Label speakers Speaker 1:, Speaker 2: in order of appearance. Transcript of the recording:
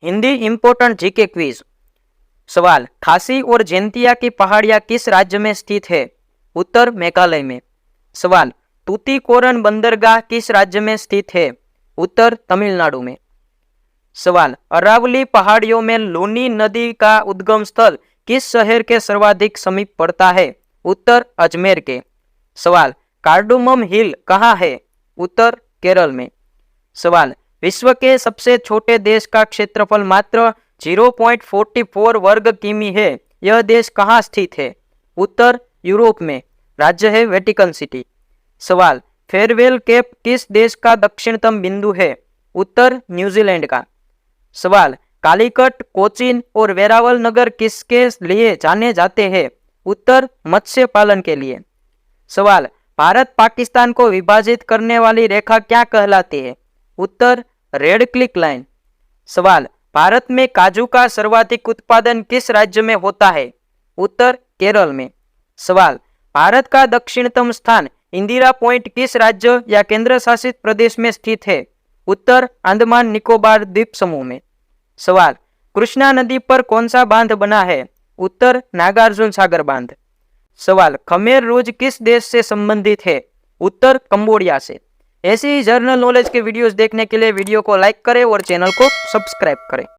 Speaker 1: Hindi important GK quiz. सवाल, खासी और जैंतिया की पहाड़ियां किस राज्य में स्थित है? उत्तर, मेघालय में। सवाल, तूतीकोरन बंदरगाह किस राज्य में स्थित है? उत्तर, तमिलनाडु में। सवाल, अरावली पहाड़ियों में लूनी नदी का उद्गम स्थल किस शहर के सर्वाधिक समीप पड़ता है? उत्तर, अजमेर के। सवाल, कार्डुमम हिल कहाँ है? उत्तर, केरल में। सवाल, विश्व के सबसे छोटे देश का क्षेत्रफल मात्र 0.44 वर्ग किमी है, यह देश कहाँ स्थित है? उत्तर, यूरोप में। राज्य है वेटिकन सिटी। सवाल, फेयरवेल केप किस देश का दक्षिणतम बिंदु है? उत्तर, न्यूजीलैंड का। सवाल, कालीकट, कोचीन और वेरावल नगर किसके लिए जाने जाते हैं? उत्तर, मत्स्य पालन के लिए। सवाल, भारत पाकिस्तान को विभाजित करने वाली रेखा क्या कहलाती है? उत्तर, रेड क्लिक लाइन। सवाल, भारत में काजू का सर्वाधिक उत्पादन किस राज्य में होता है? उत्तर, केरल में। सवाल, भारत का दक्षिणतम स्थान इंदिरा पॉइंट किस राज्य या केंद्र शासित प्रदेश में स्थित है? उत्तर, अंडमान निकोबार द्वीप समूह में। सवाल, कृष्णा नदी पर कौन सा बांध बना है? उत्तर, नागार्जुन सागर बांध। सवाल, खमेर रूज किस देश से संबंधित है? उत्तर, कंबोडिया से। ऐसी ही जर्नल नॉलेज के वीडियोस देखने के लिए वीडियो को लाइक करें और चैनल को सब्सक्राइब करें।